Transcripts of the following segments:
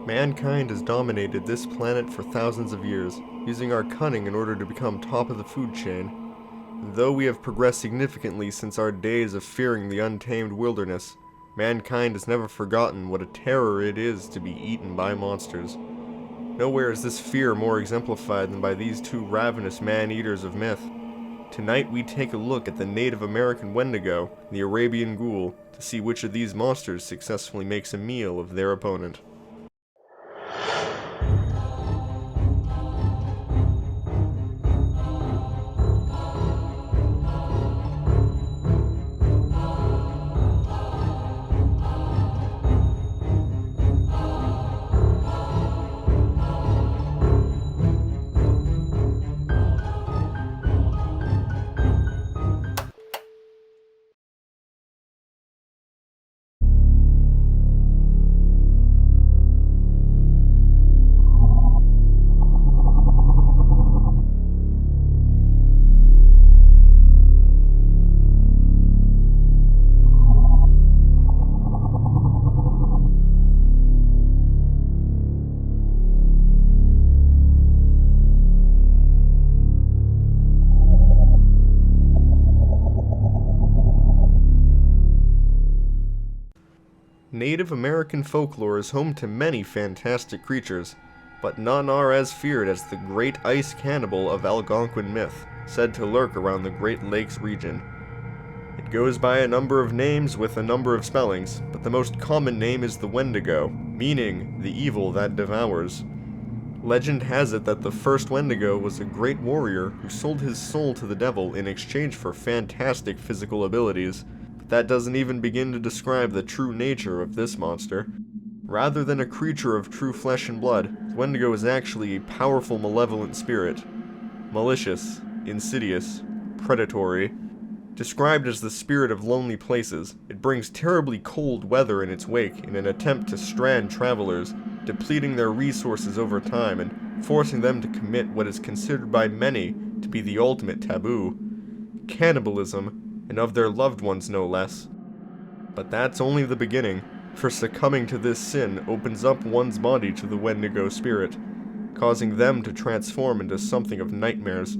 Mankind has dominated this planet for thousands of years, using our cunning in order to become top of the food chain. And though we have progressed significantly since our days of fearing the untamed wilderness, mankind has never forgotten what a terror it is to be eaten by monsters. Nowhere is this fear more exemplified than by these two ravenous man-eaters of myth. Tonight we take a look at the Native American Wendigo and the Arabian Ghoul to see which of these monsters successfully makes a meal of their opponent. Native American folklore is home to many fantastic creatures, but none are as feared as the great ice cannibal of Algonquin myth, said to lurk around the Great Lakes region. It goes by a number of names with a number of spellings, but the most common name is the Wendigo, meaning the evil that devours. Legend has it that the first Wendigo was a great warrior who sold his soul to the devil in exchange for fantastic physical abilities. That doesn't even begin to describe the true nature of this monster. Rather than a creature of true flesh and blood, the Wendigo is actually a powerful malevolent spirit. Malicious, insidious, predatory. Described as the spirit of lonely places, it brings terribly cold weather in its wake in an attempt to strand travelers, depleting their resources over time and forcing them to commit what is considered by many to be the ultimate taboo: cannibalism, and of their loved ones no less. But that's only the beginning, for succumbing to this sin opens up one's body to the Wendigo spirit, causing them to transform into something of nightmares.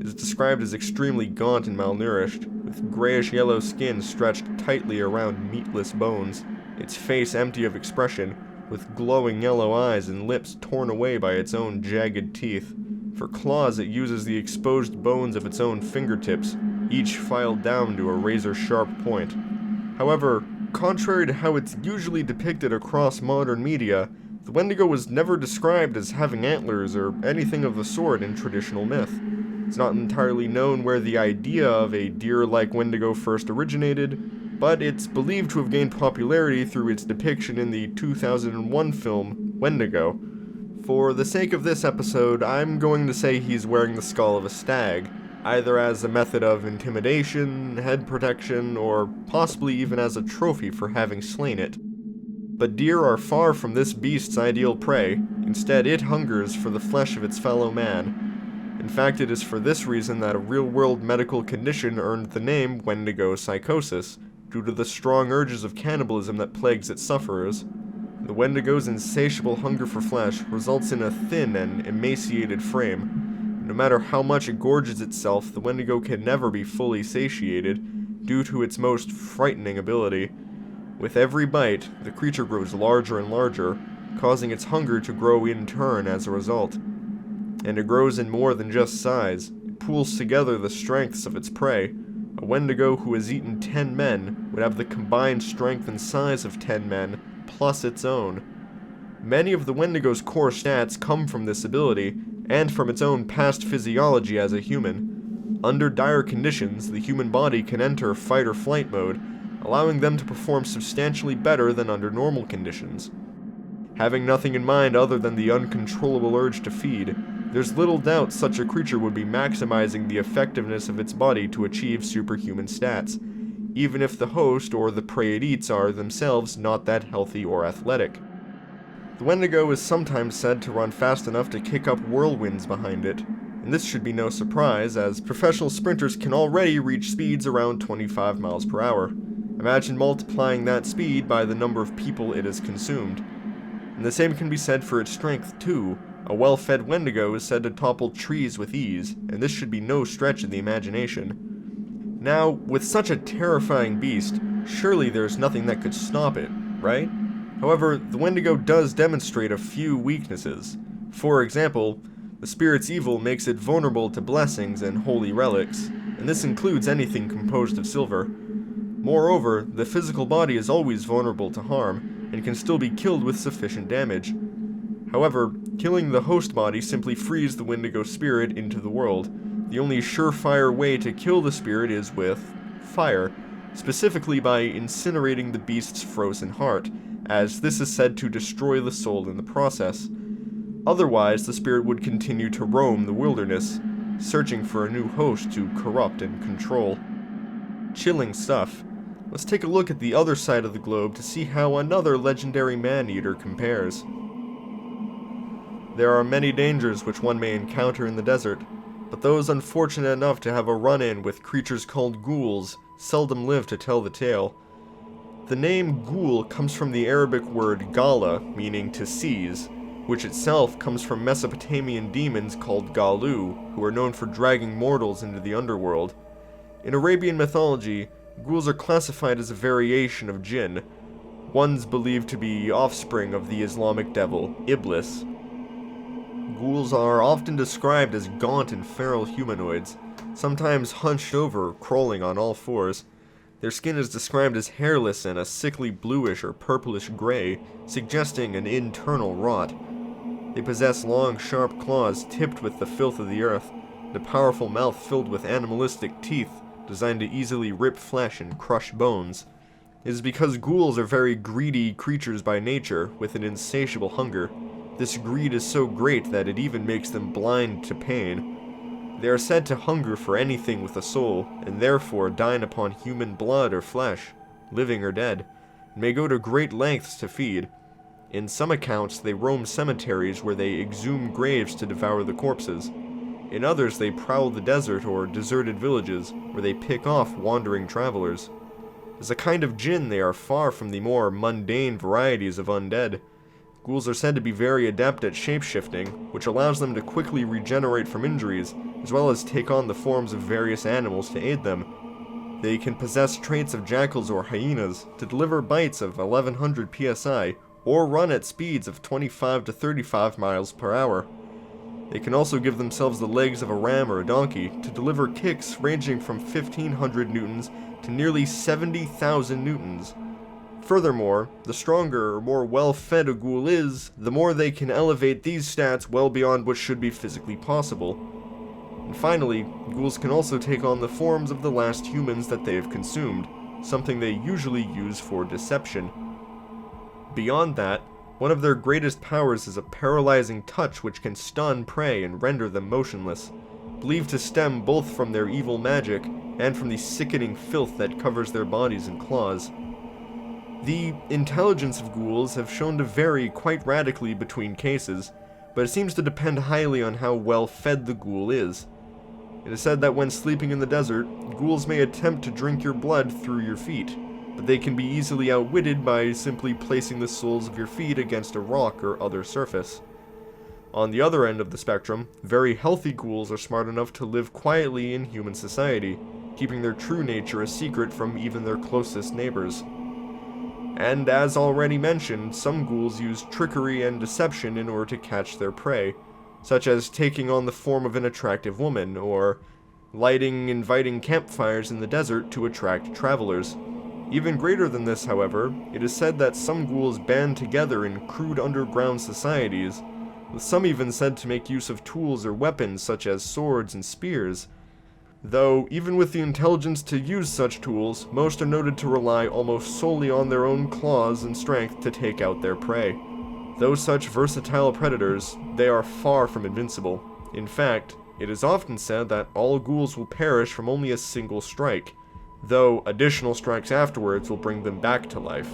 It is described as extremely gaunt and malnourished, with grayish-yellow skin stretched tightly around meatless bones, its face empty of expression, with glowing yellow eyes and lips torn away by its own jagged teeth. For claws it uses the exposed bones of its own fingertips, each filed down to a razor-sharp point. However, contrary to how it's usually depicted across modern media, the Wendigo was never described as having antlers or anything of the sort in traditional myth. It's not entirely known where the idea of a deer-like Wendigo first originated, but it's believed to have gained popularity through its depiction in the 2001 film Wendigo. For the sake of this episode, I'm going to say he's wearing the skull of a stag, either as a method of intimidation, head protection, or possibly even as a trophy for having slain it. But deer are far from this beast's ideal prey. Instead, it hungers for the flesh of its fellow man. In fact, it is for this reason that a real-world medical condition earned the name Wendigo Psychosis, due to the strong urges of cannibalism that plagues its sufferers. The Wendigo's insatiable hunger for flesh results in a thin and emaciated frame. No matter how much it gorges itself, the Wendigo can never be fully satiated, due to its most frightening ability. With every bite, the creature grows larger and larger, causing its hunger to grow in turn as a result. And it grows in more than just size. It pools together the strengths of its prey. A Wendigo who has eaten 10 men would have the combined strength and size of 10 men, plus its own. Many of the Wendigo's core stats come from this ability, and from its own past physiology as a human. Under dire conditions, the human body can enter fight or flight mode, allowing them to perform substantially better than under normal conditions. Having nothing in mind other than the uncontrollable urge to feed, there's little doubt such a creature would be maximizing the effectiveness of its body to achieve superhuman stats, even if the host or the prey it eats are themselves not that healthy or athletic. The Wendigo is sometimes said to run fast enough to kick up whirlwinds behind it, and this should be no surprise, as professional sprinters can already reach speeds around 25 miles per hour. Imagine multiplying that speed by the number of people it has consumed. And the same can be said for its strength too. A well-fed Wendigo is said to topple trees with ease, and this should be no stretch of the imagination. Now, with such a terrifying beast, surely there's nothing that could stop it, right? However, the Wendigo does demonstrate a few weaknesses. For example, the spirit's evil makes it vulnerable to blessings and holy relics, and this includes anything composed of silver. Moreover, the physical body is always vulnerable to harm, and can still be killed with sufficient damage. However, killing the host body simply frees the Wendigo spirit into the world. The only surefire way to kill the spirit is with fire, specifically by incinerating the beast's frozen heart, as this is said to destroy the soul in the process. Otherwise, the spirit would continue to roam the wilderness, searching for a new host to corrupt and control. Chilling stuff. Let's take a look at the other side of the globe to see how another legendary man-eater compares. There are many dangers which one may encounter in the desert, but those unfortunate enough to have a run-in with creatures called ghouls seldom live to tell the tale. The name ghoul comes from the Arabic word gala, meaning to seize, which itself comes from Mesopotamian demons called Galu, who are known for dragging mortals into the underworld. In Arabian mythology, ghouls are classified as a variation of jinn, ones believed to be offspring of the Islamic devil, Iblis. Ghouls are often described as gaunt and feral humanoids, sometimes hunched over, crawling on all fours. Their skin is described as hairless and a sickly bluish or purplish gray, suggesting an internal rot. They possess long, sharp claws tipped with the filth of the earth, and a powerful mouth filled with animalistic teeth designed to easily rip flesh and crush bones. It is because ghouls are very greedy creatures by nature, with an insatiable hunger. This greed is so great that it even makes them blind to pain. They are said to hunger for anything with a soul, and therefore dine upon human blood or flesh, living or dead, and may go to great lengths to feed. In some accounts, they roam cemeteries where they exhume graves to devour the corpses. In others, they prowl the desert or deserted villages, where they pick off wandering travelers. As a kind of jinn, they are far from the more mundane varieties of undead. Ghouls are said to be very adept at shape-shifting, which allows them to quickly regenerate from injuries, as well as take on the forms of various animals to aid them. They can possess traits of jackals or hyenas to deliver bites of 1100 psi, or run at speeds of 25 to 35 miles per hour. They can also give themselves the legs of a ram or a donkey to deliver kicks ranging from 1500 newtons to nearly 70,000 newtons. Furthermore, the stronger or more well-fed a ghoul is, the more they can elevate these stats well beyond what should be physically possible. And finally, ghouls can also take on the forms of the last humans that they have consumed, something they usually use for deception. Beyond that, one of their greatest powers is a paralyzing touch which can stun prey and render them motionless, believed to stem both from their evil magic and from the sickening filth that covers their bodies and claws. The intelligence of ghouls have shown to vary quite radically between cases, but it seems to depend highly on how well fed the ghoul is. It is said that when sleeping in the desert, ghouls may attempt to drink your blood through your feet, but they can be easily outwitted by simply placing the soles of your feet against a rock or other surface. On the other end of the spectrum, very healthy ghouls are smart enough to live quietly in human society, keeping their true nature a secret from even their closest neighbors. And as already mentioned, some ghouls use trickery and deception in order to catch their prey, such as taking on the form of an attractive woman, or lighting inviting campfires in the desert to attract travelers. Even greater than this, however, it is said that some ghouls band together in crude underground societies, with some even said to make use of tools or weapons such as swords and spears. Though, even with the intelligence to use such tools, most are noted to rely almost solely on their own claws and strength to take out their prey. Though such versatile predators, they are far from invincible. In fact, it is often said that all ghouls will perish from only a single strike, though additional strikes afterwards will bring them back to life.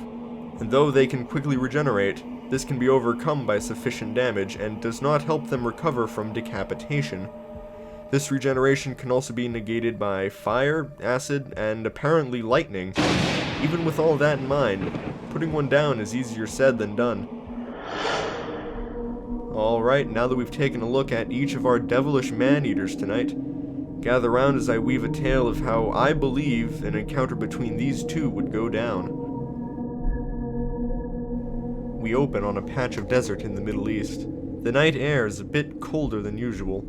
And though they can quickly regenerate, this can be overcome by sufficient damage and does not help them recover from decapitation. This regeneration can also be negated by fire, acid, and apparently lightning. Even with all that in mind, putting one down is easier said than done. Alright, now that we've taken a look at each of our devilish man-eaters tonight, gather round as I weave a tale of how I believe an encounter between these two would go down. We open on a patch of desert in the Middle East. The night air is a bit colder than usual.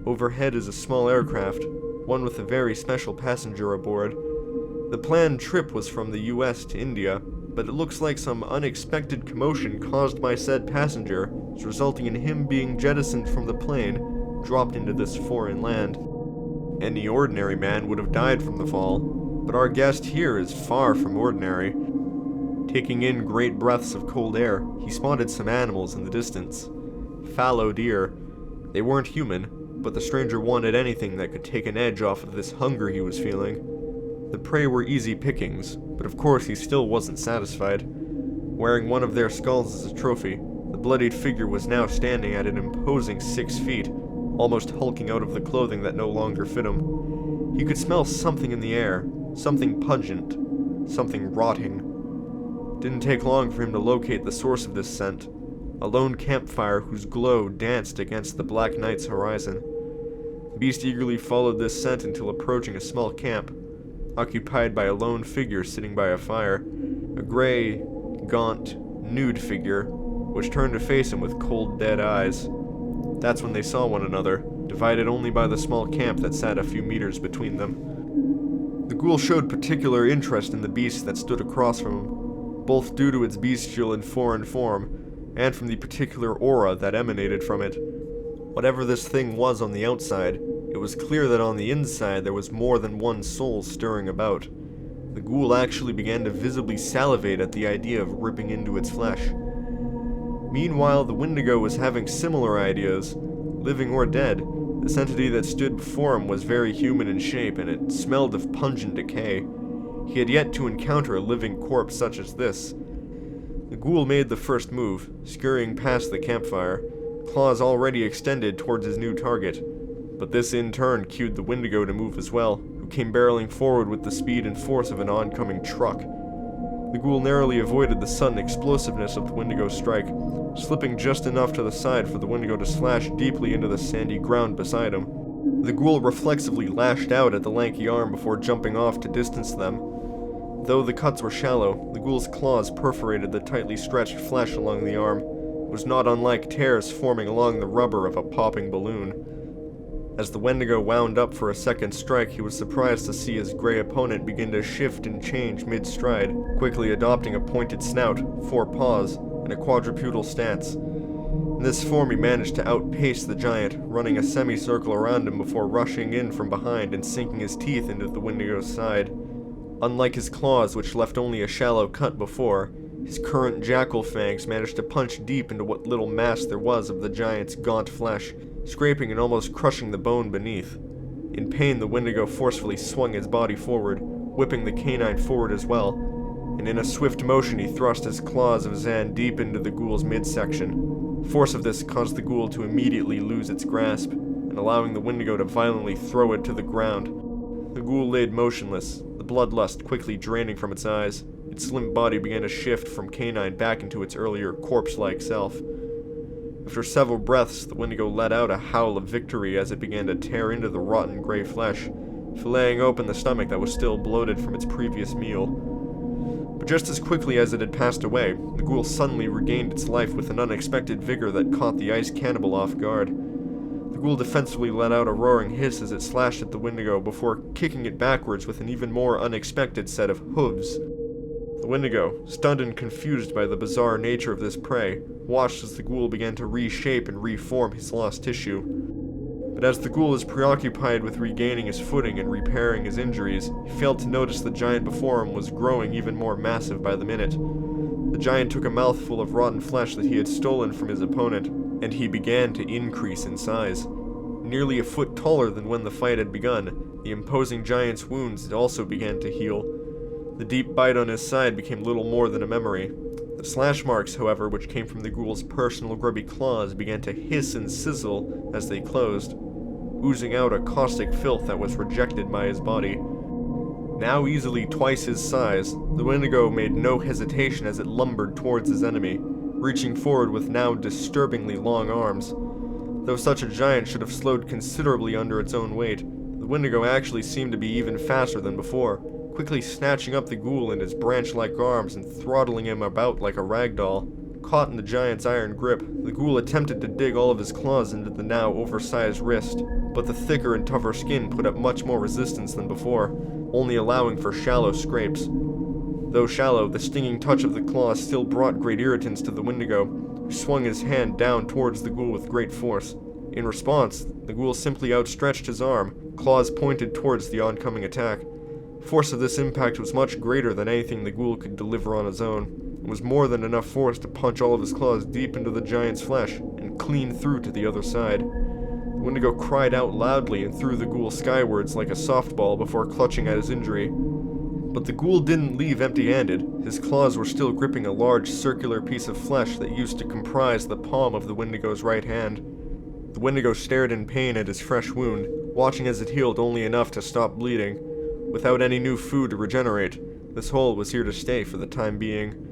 Overhead is a small aircraft, one with a very special passenger aboard. The planned trip was from the US to India, but it looks like some unexpected commotion caused by said passenger is resulting in him being jettisoned from the plane, dropped into this foreign land. Any ordinary man would have died from the fall, but our guest here is far from ordinary. Taking in great breaths of cold air, he spotted some animals in the distance. Fallow deer. They weren't human, but the stranger wanted anything that could take an edge off of this hunger he was feeling. The prey were easy pickings, but of course he still wasn't satisfied. Wearing one of their skulls as a trophy, the bloodied figure was now standing at an imposing 6 feet, almost hulking out of the clothing that no longer fit him. He could smell something in the air, something pungent, something rotting. Didn't take long for him to locate the source of this scent, a lone campfire whose glow danced against the black night's horizon. The beast eagerly followed this scent until approaching a small camp, occupied by a lone figure sitting by a fire, a gray, gaunt, nude figure, which turned to face him with cold, dead eyes. That's when they saw one another, divided only by the small camp that sat a few meters between them. The ghoul showed particular interest in the beast that stood across from him, both due to its bestial and foreign form, and from the particular aura that emanated from it. Whatever this thing was on the outside, it was clear that on the inside there was more than one soul stirring about. The ghoul actually began to visibly salivate at the idea of ripping into its flesh. Meanwhile, the Wendigo was having similar ideas. Living or dead, this entity that stood before him was very human in shape, and it smelled of pungent decay. He had yet to encounter a living corpse such as this. The ghoul made the first move, scurrying past the campfire, claws already extended towards his new target. But this in turn cued the Wendigo to move as well, who came barreling forward with the speed and force of an oncoming truck. The ghoul narrowly avoided the sudden explosiveness of the Wendigo's strike, slipping just enough to the side for the Wendigo to slash deeply into the sandy ground beside him. The ghoul reflexively lashed out at the lanky arm before jumping off to distance them. Though the cuts were shallow, the ghoul's claws perforated the tightly stretched flesh along the arm. It was not unlike tears forming along the rubber of a popping balloon. As the Wendigo wound up for a second strike, he was surprised to see his gray opponent begin to shift and change mid-stride, quickly adopting a pointed snout, 4 paws, and a quadrupedal stance. In this form he managed to outpace the giant, running a semicircle around him before rushing in from behind and sinking his teeth into the Wendigo's side. Unlike his claws, which left only a shallow cut before, his current jackal fangs managed to punch deep into what little mass there was of the giant's gaunt flesh, scraping and almost crushing the bone beneath. In pain, the Wendigo forcefully swung his body forward, whipping the canine forward as well, and in a swift motion he thrust his claws of Zan deep into the ghoul's midsection. Force of this caused the ghoul to immediately lose its grasp, and allowing the Wendigo to violently throw it to the ground. The ghoul laid motionless, the bloodlust quickly draining from its eyes. Its slim body began to shift from canine back into its earlier corpse-like self. After several breaths, the Wendigo let out a howl of victory as it began to tear into the rotten gray flesh, filleting open the stomach that was still bloated from its previous meal. But just as quickly as it had passed away, the ghoul suddenly regained its life with an unexpected vigor that caught the ice cannibal off guard. The ghoul defensively let out a roaring hiss as it slashed at the Wendigo before kicking it backwards with an even more unexpected set of hooves. The Wendigo, stunned and confused by the bizarre nature of this prey, watched as the ghoul began to reshape and reform his lost tissue. But as the ghoul was preoccupied with regaining his footing and repairing his injuries, he failed to notice the giant before him was growing even more massive by the minute. The giant took a mouthful of rotten flesh that he had stolen from his opponent, and he began to increase in size. Nearly a foot taller than when the fight had begun, the imposing giant's wounds also began to heal. The deep bite on his side became little more than a memory. The slash marks, however, which came from the ghoul's personal grubby claws, began to hiss and sizzle as they closed, oozing out a caustic filth that was rejected by his body. Now easily twice his size, the Wendigo made no hesitation as it lumbered towards his enemy. reaching forward with now disturbingly long arms. Though such a giant should have slowed considerably under its own weight, the Wendigo actually seemed to be even faster than before, quickly snatching up the ghoul in his branch-like arms and throttling him about like a rag doll. Caught in the giant's iron grip, the ghoul attempted to dig all of his claws into the now oversized wrist, but the thicker and tougher skin put up much more resistance than before, only allowing for shallow scrapes. Though shallow, the stinging touch of the claws still brought great irritance to the Wendigo, who swung his hand down towards the ghoul with great force. In response, the ghoul simply outstretched his arm, claws pointed towards the oncoming attack. The force of this impact was much greater than anything the ghoul could deliver on his own. It was more than enough force to punch all of his claws deep into the giant's flesh and clean through to the other side. The Wendigo cried out loudly and threw the ghoul skywards like a softball before clutching at his injury. But the ghoul didn't leave empty-handed. His claws were still gripping a large circular piece of flesh that used to comprise the palm of the Wendigo's right hand. The Wendigo stared in pain at his fresh wound, watching as it healed only enough to stop bleeding. Without any new food to regenerate, this hole was here to stay for the time being.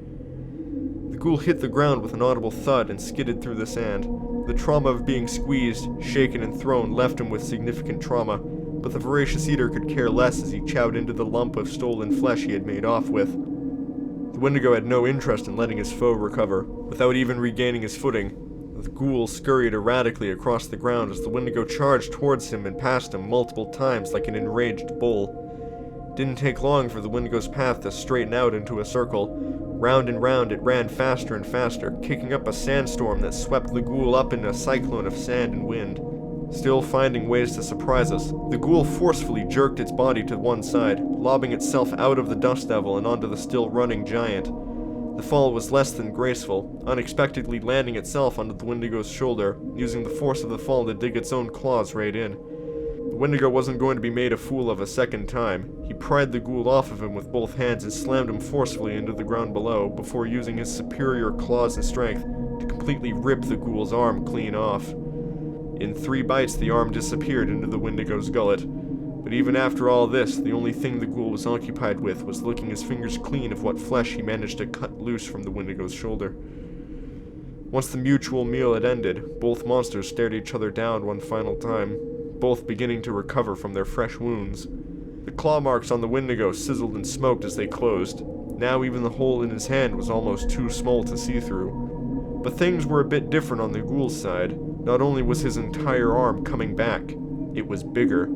The ghoul hit the ground with an audible thud and skidded through the sand. The trauma of being squeezed, shaken, and thrown left him with significant trauma, but the voracious eater could care less as he chowed into the lump of stolen flesh he had made off with. The Wendigo had no interest in letting his foe recover. Without even regaining his footing, the ghoul scurried erratically across the ground as the Wendigo charged towards him and past him multiple times like an enraged bull. It didn't take long for the Wendigo's path to straighten out into a circle. Round and round it ran faster and faster, kicking up a sandstorm that swept the ghoul up in a cyclone of sand and wind. Still finding ways to surprise us, the ghoul forcefully jerked its body to one side, lobbing itself out of the dust devil and onto the still running giant. The fall was less than graceful, unexpectedly landing itself onto the Wendigo's shoulder, using the force of the fall to dig its own claws right in. The Wendigo wasn't going to be made a fool of a second time. He pried the ghoul off of him with both hands and slammed him forcefully into the ground below, before using his superior claws and strength to completely rip the ghoul's arm clean off. In 3 bites, the arm disappeared into the Wendigo's gullet. But even after all this, the only thing the ghoul was occupied with was licking his fingers clean of what flesh he managed to cut loose from the Wendigo's shoulder. Once the mutual meal had ended, both monsters stared each other down one final time, both beginning to recover from their fresh wounds. The claw marks on the Wendigo sizzled and smoked as they closed. Now even the hole in his hand was almost too small to see through. But things were a bit different on the ghoul's side. Not only was his entire arm coming back, it was bigger.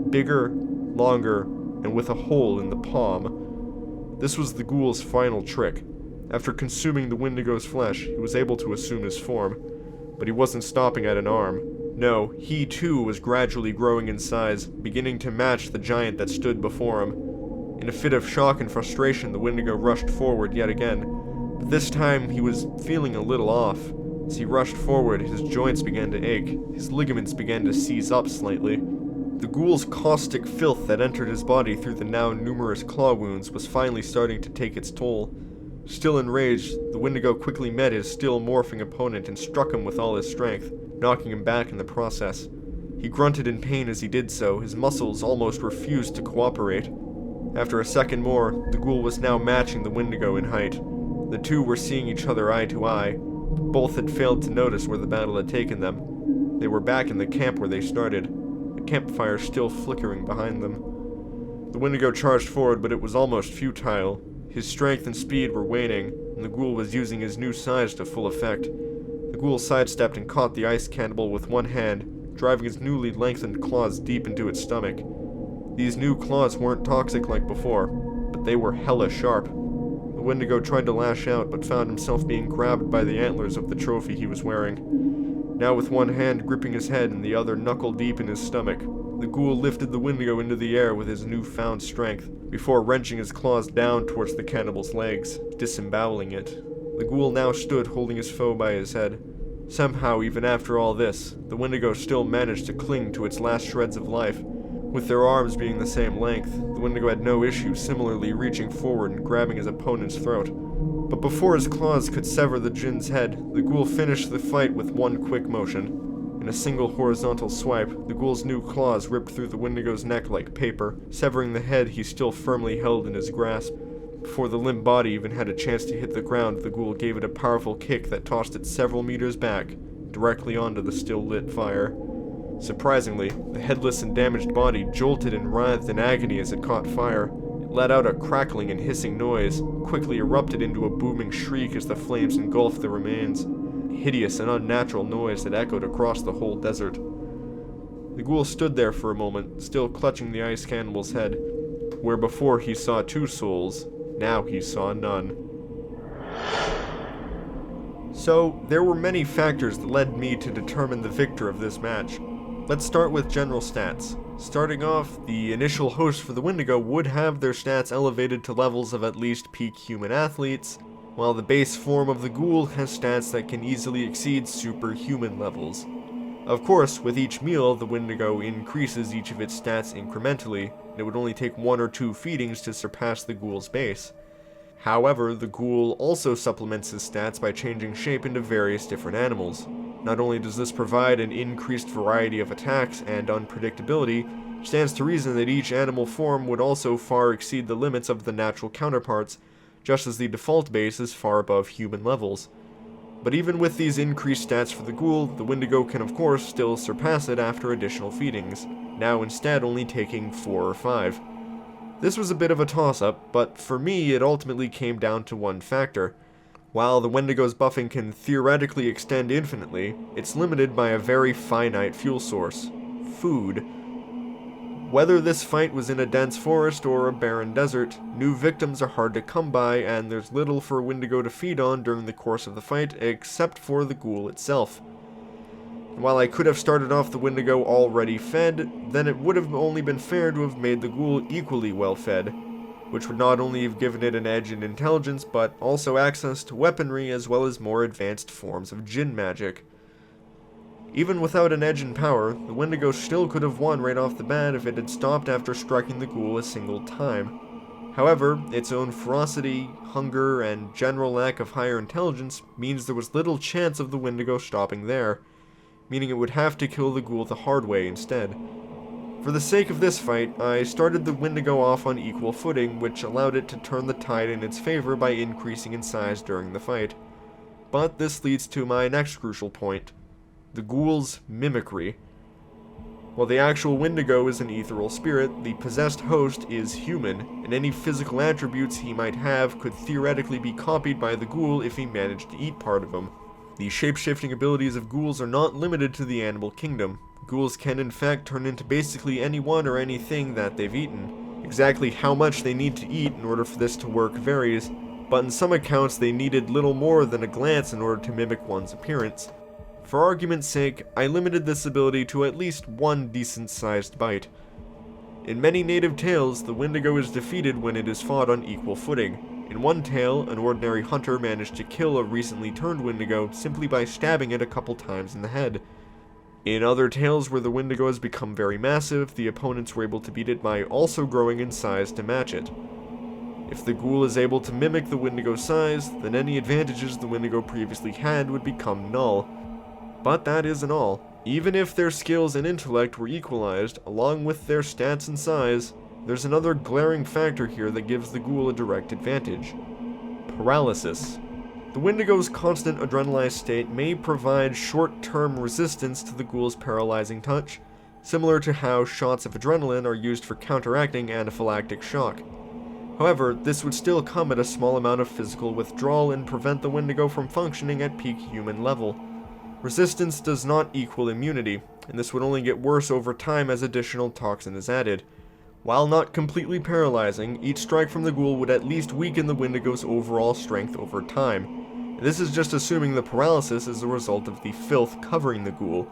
Bigger, longer, and with a hole in the palm. This was the ghoul's final trick. After consuming the Wendigo's flesh, he was able to assume his form. But he wasn't stopping at an arm. No, he too was gradually growing in size, beginning to match the giant that stood before him. In a fit of shock and frustration, the Wendigo rushed forward yet again. But this time he was feeling a little off. As he rushed forward, his joints began to ache. His ligaments began to seize up slightly. The ghoul's caustic filth that entered his body through the now numerous claw wounds was finally starting to take its toll. Still enraged, the Wendigo quickly met his still morphing opponent and struck him with all his strength, knocking him back in the process. He grunted in pain as he did so, his muscles almost refused to cooperate. After a second more, the ghoul was now matching the Wendigo in height. The two were seeing each other eye to eye, but both had failed to notice where the battle had taken them. They were back in the camp where they started, the campfire still flickering behind them. The Wendigo charged forward, but it was almost futile. His strength and speed were waning, and the ghoul was using his new size to full effect. The ghoul sidestepped and caught the ice cannibal with one hand, driving his newly lengthened claws deep into its stomach. These new claws weren't toxic like before, but they were hella sharp. The Wendigo tried to lash out, but found himself being grabbed by the antlers of the trophy he was wearing. Now with one hand gripping his head and the other knuckle deep in his stomach, the ghoul lifted the Wendigo into the air with his newfound strength, before wrenching his claws down towards the cannibal's legs, disemboweling it. The ghoul now stood holding his foe by his head. Somehow, even after all this, the Wendigo still managed to cling to its last shreds of life. With their arms being the same length, the Wendigo had no issue similarly reaching forward and grabbing his opponent's throat. But before his claws could sever the djinn's head, the ghoul finished the fight with one quick motion. In a single horizontal swipe, the ghoul's new claws ripped through the Wendigo's neck like paper, severing the head he still firmly held in his grasp. Before the limp body even had a chance to hit the ground, the ghoul gave it a powerful kick that tossed it several meters back, directly onto the still-lit fire. Surprisingly, the headless and damaged body jolted and writhed in agony as it caught fire. It let out a crackling and hissing noise, quickly erupted into a booming shriek as the flames engulfed the remains. A hideous and unnatural noise that echoed across the whole desert. The ghoul stood there for a moment, still clutching the ice cannibal's head. Where before he saw two souls, now he saw none. So, there were many factors that led me to determine the victor of this match. Let's start with general stats. Starting off, the initial host for the Wendigo would have their stats elevated to levels of at least peak human athletes, while the base form of the ghoul has stats that can easily exceed superhuman levels. Of course, with each meal, the Wendigo increases each of its stats incrementally, and it would only take 1 or 2 feedings to surpass the ghoul's base. However, the ghoul also supplements his stats by changing shape into various different animals. Not only does this provide an increased variety of attacks and unpredictability, it stands to reason that each animal form would also far exceed the limits of the natural counterparts, just as the default base is far above human levels. But even with these increased stats for the ghoul, the Wendigo can of course still surpass it after additional feedings, now instead only taking 4 or 5. This was a bit of a toss-up, but for me it ultimately came down to one factor. While the Wendigo's buffing can theoretically extend infinitely, it's limited by a very finite fuel source: food. Whether this fight was in a dense forest or a barren desert, new victims are hard to come by, and there's little for Wendigo to feed on during the course of the fight except for the ghoul itself. And while I could have started off the Wendigo already fed, then it would have only been fair to have made the ghoul equally well fed, which would not only have given it an edge in intelligence, but also access to weaponry as well as more advanced forms of Jinn magic. Even without an edge in power, the Wendigo still could have won right off the bat if it had stopped after striking the ghoul a single time. However, its own ferocity, hunger, and general lack of higher intelligence means there was little chance of the Wendigo stopping there, meaning it would have to kill the ghoul the hard way instead. For the sake of this fight, I started the Wendigo off on equal footing, which allowed it to turn the tide in its favor by increasing in size during the fight. But this leads to my next crucial point: the ghoul's mimicry. While the actual Wendigo is an ethereal spirit, the possessed host is human, and any physical attributes he might have could theoretically be copied by the ghoul if he managed to eat part of him. The shape-shifting abilities of ghouls are not limited to the animal kingdom. Ghouls can in fact turn into basically anyone or anything that they've eaten. Exactly how much they need to eat in order for this to work varies, but in some accounts they needed little more than a glance in order to mimic one's appearance. For argument's sake, I limited this ability to at least one decent-sized bite. In many native tales, the Wendigo is defeated when it is fought on equal footing. In one tale, an ordinary hunter managed to kill a recently turned Wendigo simply by stabbing it a couple times in the head. In other tales where the Wendigo has become very massive, the opponents were able to beat it by also growing in size to match it. If the ghoul is able to mimic the Wendigo's size, then any advantages the Wendigo previously had would become null. But that isn't all. Even if their skills and intellect were equalized, along with their stats and size, there's another glaring factor here that gives the ghoul a direct advantage: paralysis. The Wendigo's constant adrenalized state may provide short-term resistance to the ghoul's paralyzing touch, similar to how shots of adrenaline are used for counteracting anaphylactic shock. However, this would still come at a small amount of physical withdrawal and prevent the Wendigo from functioning at peak human level. Resistance does not equal immunity, and this would only get worse over time as additional toxin is added. While not completely paralyzing, each strike from the ghoul would at least weaken the Wendigo's overall strength over time. This is just assuming the paralysis is the result of the filth covering the ghoul.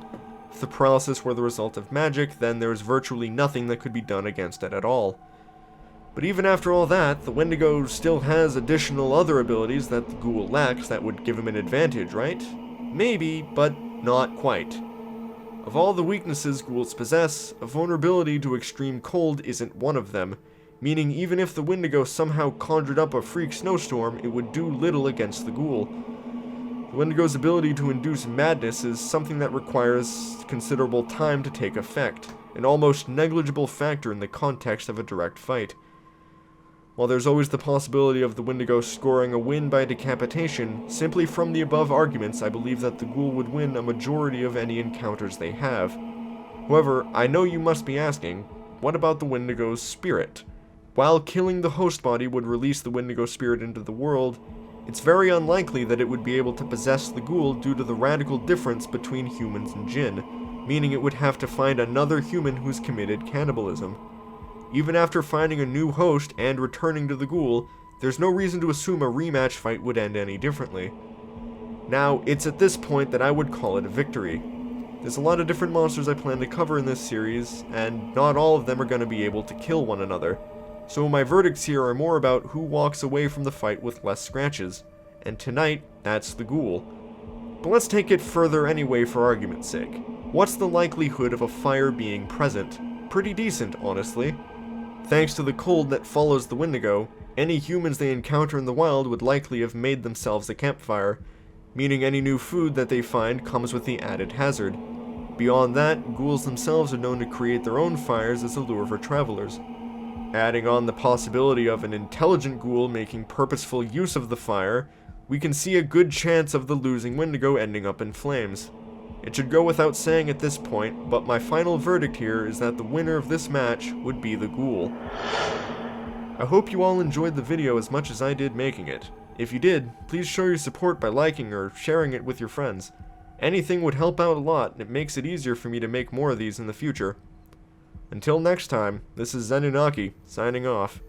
If the paralysis were the result of magic, then there is virtually nothing that could be done against it at all. But even after all that, the Wendigo still has additional other abilities that the ghoul lacks that would give him an advantage, right? Maybe, but not quite. Of all the weaknesses ghouls possess, a vulnerability to extreme cold isn't one of them, meaning even if the Wendigo somehow conjured up a freak snowstorm, it would do little against the ghoul. The Wendigo's ability to induce madness is something that requires considerable time to take effect, an almost negligible factor in the context of a direct fight. While there's always the possibility of the Wendigo scoring a win by decapitation, simply from the above arguments I believe that the ghoul would win a majority of any encounters they have. However, I know you must be asking, what about the Wendigo's spirit? While killing the host body would release the Wendigo spirit into the world, it's very unlikely that it would be able to possess the ghoul due to the radical difference between humans and jinn, meaning it would have to find another human who's committed cannibalism. Even after finding a new host and returning to the ghoul, there's no reason to assume a rematch fight would end any differently. Now, it's at this point that I would call it a victory. There's a lot of different monsters I plan to cover in this series, and not all of them are going to be able to kill one another. So my verdicts here are more about who walks away from the fight with less scratches, and tonight, that's the ghoul. But let's take it further anyway for argument's sake. What's the likelihood of a fire being present? Pretty decent, honestly. Thanks to the cold that follows the Wendigo, any humans they encounter in the wild would likely have made themselves a campfire, meaning any new food that they find comes with the added hazard. Beyond that, ghouls themselves are known to create their own fires as a lure for travelers. Adding on the possibility of an intelligent ghoul making purposeful use of the fire, we can see a good chance of the losing Wendigo ending up in flames. It should go without saying at this point, but my final verdict here is that the winner of this match would be the ghoul. I hope you all enjoyed the video as much as I did making it. If you did, please show your support by liking or sharing it with your friends. Anything would help out a lot, and it makes it easier for me to make more of these in the future. Until next time, this is Zenunaki, signing off.